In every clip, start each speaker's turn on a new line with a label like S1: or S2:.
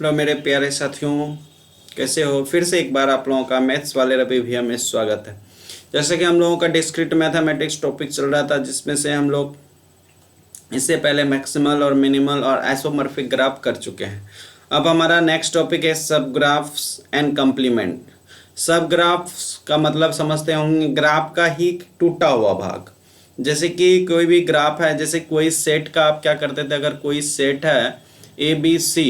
S1: Hello मेरे प्यारे साथियों, कैसे हो। फिर से एक बार आप लोगों का मैथ्स वाले रवि भैया में स्वागत है। जैसे कि हम लोगों का डिस्क्रीट मैथमेटिक्स टॉपिक चल रहा था, जिसमें से हम लोग इससे पहले मैक्सिमल और मिनिमल और आइसोमॉर्फिक ग्राफ कर चुके हैं। अब हमारा नेक्स्ट टॉपिक है सब ग्राफ्स एंड कम्प्लीमेंट। सब ग्राफ्स का मतलब समझते होंगे ग्राफ का ही टूटा हुआ भाग। जैसे कि कोई भी ग्राफ है, जैसे कोई सेट का आप क्या करते थे, अगर कोई सेट है ABC,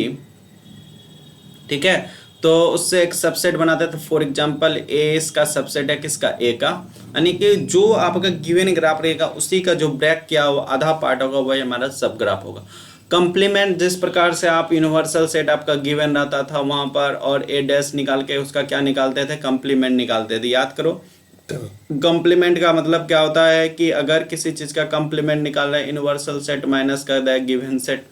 S1: ठीक है, तो उससे एक सबसेट बनाते थे। फॉर एग्जांपल ए इसका सबसेट है किसका, ए का, यानी कि जो आपका गिवन ग्राफ रहेगा उसी का जो ब्रेक किया हुआ आधा पार्ट होगा वही हमारा सब ग्राफ होगा। कंप्लीमेंट, जिस प्रकार से आप यूनिवर्सल सेट आपका गिवन रहता था वहां पर और ए डैश निकाल के उसका क्या निकालते थे, कंप्लीमेंट निकालते थे। याद करो, कंप्लीमेंट का मतलब क्या होता है कि अगर किसी चीज का कंप्लीमेंट निकाल रहे हैं, यूनिवर्सल सेट माइनस कर दे गिवन सेट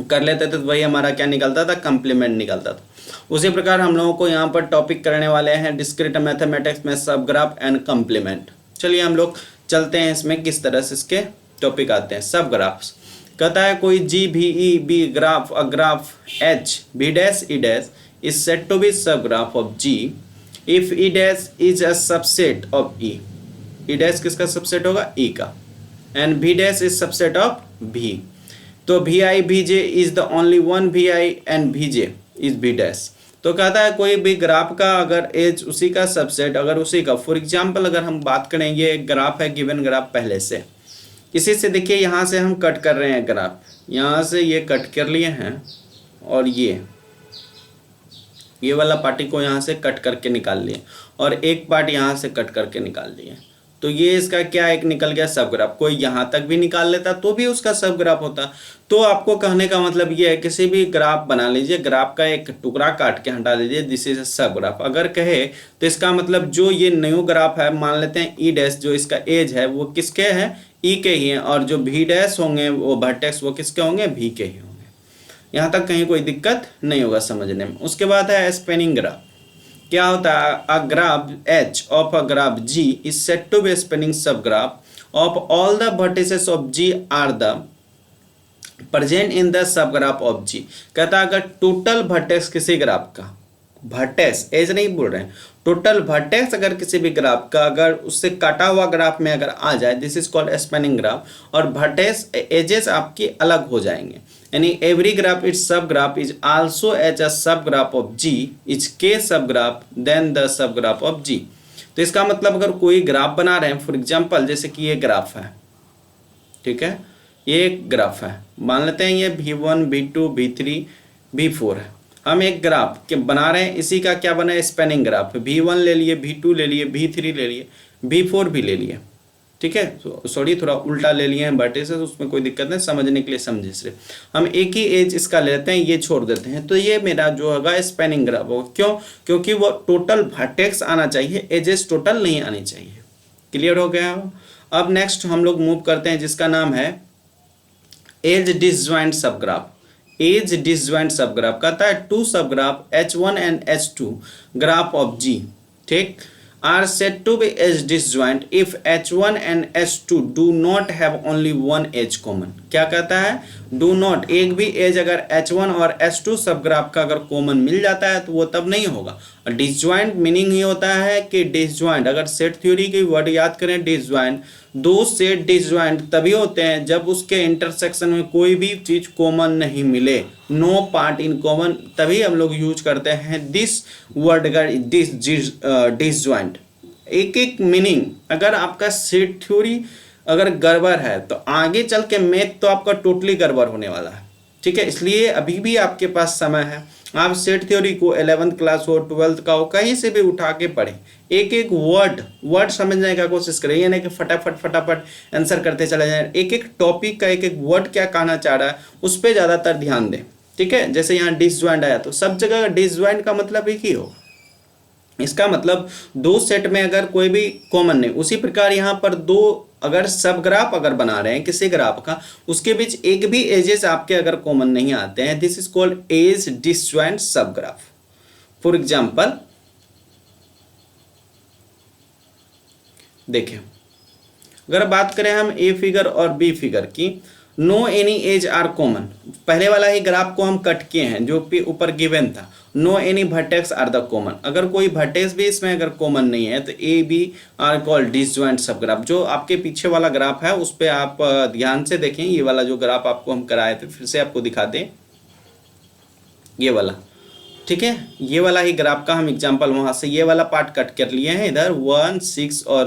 S1: कर लेते थे, तो वही हमारा क्या निकलता था, कंप्लीमेंट निकलता था। उसी प्रकार हम लोगों को यहाँ पर टॉपिक करने वाले हैं डिस्क्रीट मैथमेटिक्स में सब ग्राफ एंड कंप्लीमेंट। चलिए हम लोग चलते हैं इसमें किस तरह से इसके टॉपिक आते हैं। सब ग्राफ्स कहता है कोई GVE graph, a graph HB dash E dash is said to be subgraph of G if E dash is a subset of E। E dash किसका सबसेट होगा, E का, and B dash is subset of V। तो VI VJ is the only one VI and VJ is B dash. तो कहता है कोई भी graph का अगर एज उसी का सबसेट, अगर उसी का, फॉर एग्जांपल अगर हम बात करें, ये एक ग्राफ है, गिवन ग्राफ पहले से, इसी से देखिए यहाँ से हम कट कर रहे हैं ग्राफ, यहाँ से ये कट कर लिए हैं और ये वाला पार्टी को यहाँ से कट करके निकाल लिए और एक पार्ट यहाँ से कट करके निकाल लिए। तो ये इसका क्या एक निकल गया सब ग्राफ। कोई यहाँ तक भी निकाल लेता तो भी उसका सब ग्राफ होता। तो आपको कहने का मतलब ये है, किसी भी ग्राफ बना लीजिए, ग्राफ का एक टुकड़ा काट के हटा लीजिए, दिस इज सब ग्राफ। अगर कहे तो इसका मतलब जो ये न्यू ग्राफ है, मान लेते हैं ई डैश, जो इसका एज है वो किसके हैं, ई के ही हैं, और जो भी डैश होंगे वो वर्टेक्स वो किसके होंगे, भी के ही होंगे। यहाँ तक कहीं कोई दिक्कत नहीं होगा समझने में। उसके बाद है स्पेनिंग ग्राफ। क्या होता है, a graph H of a graph G is said to be spanning sub graph of all the vertices of G are the present in the सब ग्राफ ऑफ G। कहता है अगर टोटल वर्टेक्स किसी graph का, vertex edge नहीं बोल रहे हैं, टोटल वर्टेक्स अगर किसी भी ग्राफ का अगर उससे काटा हुआ ग्राफ में अगर आ जाए, this is called spanning graph, और वर्टेक्स एजेस आपकी अलग हो जाएंगे, यानी every graph it's subgraph is also as a सब ग्राफ ऑफ G इज के सब ग्राफ देन द सब ग्राफ ऑफ G। तो इसका मतलब अगर कोई ग्राफ बना रहे हैं, फॉर एग्जांपल जैसे कि ये ग्राफ है, ठीक है, ये एक ग्राफ है, मान लेते हैं ये V1 V2 V3 V4 है। हम एक ग्राफ के बना रहे हैं, इसी का क्या बना है, स्पेनिंग ग्राफ। V1 ले लिए, V2 ले लिए, V3 ले लिए, V4 भी ले लिए, ठीक है, सॉरी थोड़ा उल्टा ले लिए हैं वर्टिसेस, उसमें कोई दिक्कत नहीं, समझने के लिए समझे सिर्फ। हम एक ही एज इसका लेते हैं, ये छोड़ देते हैं, तो ये मेरा जो होगा स्पेनिंग ग्राफ होगा। क्यों, क्योंकि वो टोटल वर्टेक्स आना चाहिए, एजेस टोटल नहीं आनी चाहिए। क्लियर हो गया। अब नेक्स्ट हम लोग मूव करते हैं जिसका नाम है edge disjoint sub graph. Edge disjoint sub graph कहता है two sub graph H1 and H2 graph of G, ठीक, are said to be edge disjoint if H1 and H2 do not have only one edge common। क्या कहता है, do not, एक भी as अगर H1 और H2 सब graph का अगर कॉमन मिल जाता है तो वो तब नहीं होगा। डिसजॉइंट मीनिंग ही होता है कि डिसजॉइंट, अगर सेट थ्योरी की वर्ड याद करें, डिसजॉइंट, दो सेट डिसजॉइंट तभी होते हैं जब उसके इंटरसेक्शन में कोई भी चीज कॉमन नहीं मिले, नो पार्ट इन कॉमन, तभी हम लोग यूज करते हैं दिस वर्ड, डिसजॉइंट। एक एक मीनिंग, अगर आपका सेट थ्योरी अगर गड़बड़ है तो आगे चल के मैथ तो आपका टोटली गड़बड़ होने वाला है, ठीक है। इसलिए अभी भी आपके पास समय है, आप सेट थ्योरी को 11th क्लास हो, 12th का हो, कहीं से भी उठा के पढ़ें, एक एक वर्ड समझने का कोशिश करें, ये नहीं कि फटाफट आंसर करते चले जाएं। एक एक टॉपिक का एक एक वर्ड क्या कहना चाह रहा है उस पर ज़्यादातर ध्यान दें, ठीक है। जैसे यहाँ डिसजॉइंट आया तो सब जगह डिसजॉइंट का मतलब एक ही हो, इसका मतलब दो सेट में अगर कोई भी कॉमन नहीं। उसी प्रकार यहाँ पर दो अगर सब ग्राफ अगर बना रहे हैं किसी ग्राफ का, उसके बीच एक भी एजेस आपके अगर कॉमन नहीं आते हैं, this is called edge disjoint sub graph. For example देखें, अगर बात करें हम ए फिगर और बी फिगर की, no any edge are common, पहले वाला ही ग्राफ को हम कट किए हैं जो कि ऊपर गिवन था। No any vertex are the common, अगर कोई वर्टेक्स भी इसमें अगर कॉमन नहीं है तो A B are called disjoint sub graph. जो आपके पीछे वाला ग्राफ है उस पर आप ध्यान से देखें, ये वाला जो ग्राफ आपको हम कराए थे फिर से आपको दिखा दें, ये वाला, ठीक है, ये वाला ही ग्राफ का हम एग्जांपल वहां से ये वाला पार्ट कट कर लिए हैं, इधर 1 6 और